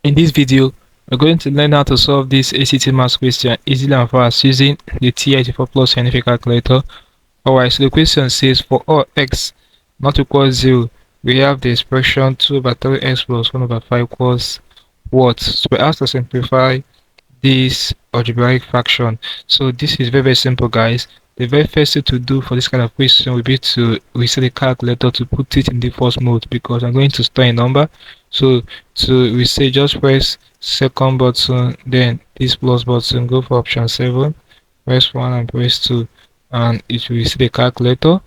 In this video, we're going to learn how to solve this ACT math question easily and fast using the TI-84 plus scientific calculator. Alright, so the question says for all x not equals 0, we have the expression 2 over 3x plus 1 over 5 equals what? So we have to simplify this algebraic fraction. So this is very simple, guys. The very first thing to do for this kind of question will be to reset the calculator to put it in the first mode, because I'm going to store a number. So to reset, just press second button, then this plus button, go for option 7, press 1 and press 2, and it will reset the calculator.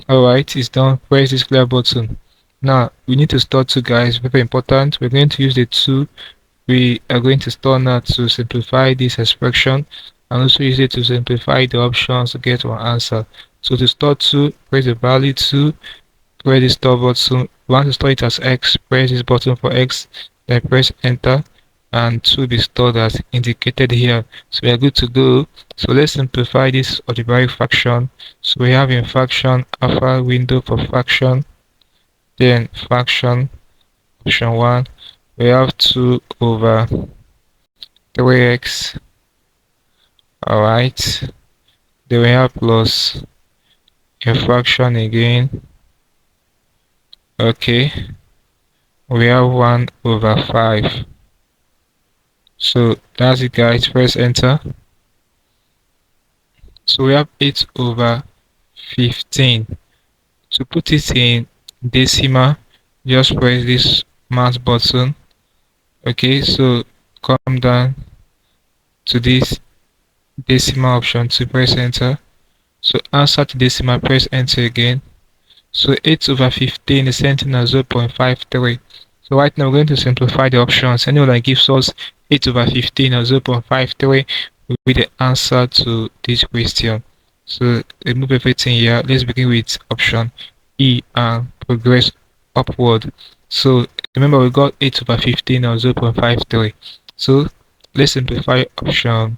Alright, it's done. Press this clear button. Now we need to store 2, guys. Very important. We're going to use the 2 we are going to store now to simplify this expression, and also use it to simplify the options to get one answer. So to store 2, press the value 2, press the store button. We want to store it as x, press this button for x, then press enter, and 2 will be stored as indicated here. So we are good to go. So let's simplify this algebraic fraction. So we have in fraction alpha window for fraction, then fraction option 1, we have 2 over 3x. Alright, then we have plus a fraction again. Okay, we have 1 over 5. So that's it, guys. Press enter. So we have 8 over 15. To put it in decimal, just press this mouse button. Okay, so come down to this decimal option to press enter. So answer to decimal, press enter again. So 8 over 15 is sent in as 0.53. So right now we're going to simplify the options. Anyone that gives us 8 over 15 or 0.53 will be the answer to this question. So remove everything here. Let's begin with option E and progress upward. So remember, we got 8 over 15 or 0.53. So let's simplify option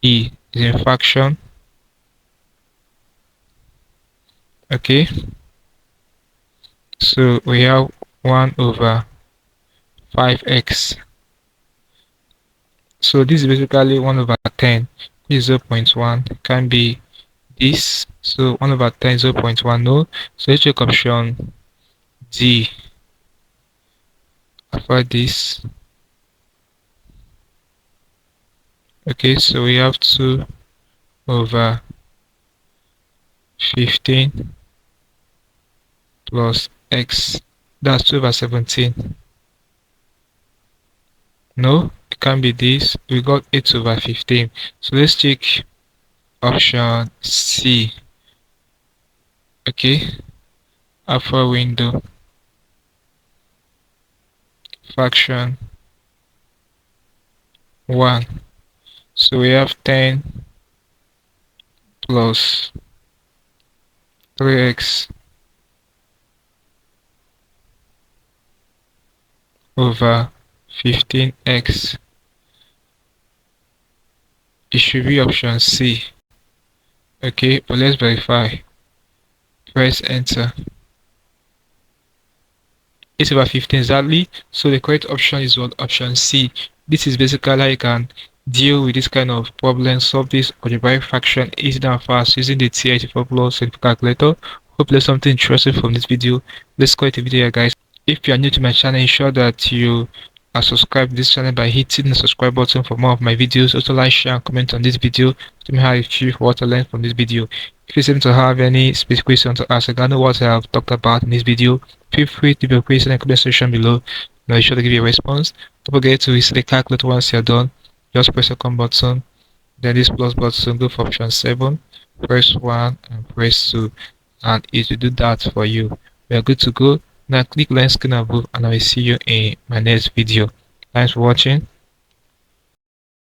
E is in fraction. Okay, so we have 1 over 5x. So this is basically 1 over 10, which is 0.1. Can be this. So 1 over 10 is 0.1. No. So let's check option D. After this, okay, so we have 2 over 15 plus x, that's 2 over 17. No, it can't be this. We got 8 over 15. So let's check option C. Okay, alpha window fraction 1. So we have 10 plus 3x over 15x. It should be option C. Okay, but let's verify. Press enter. 8 over 15 exactly. So the correct option is what? Option C. This is basically how you can deal with this kind of problem, solve this algebraic fraction easy and fast using the TI-84 plus scientific calculator. Hope there's something interesting from this video. Let's call it a video, guys. If you are new to my channel, ensure that you are subscribed to this channel by hitting the subscribe button for more of my videos. Also like, share and comment on this video. Tell me how you feel, what to learn from this video. If you seem to have any specific question to ask regarding what I have talked about in this video, feel free to leave your question in the comment section below. I'll be sure to give you a response. Don't forget to reset the calculator once you're done. Just press the second button, then this plus button, go for option 7, press 1 and press 2, and it will do that for you. We are good to go. Now click like, screen above, and I will see you in my next video. Thanks for watching.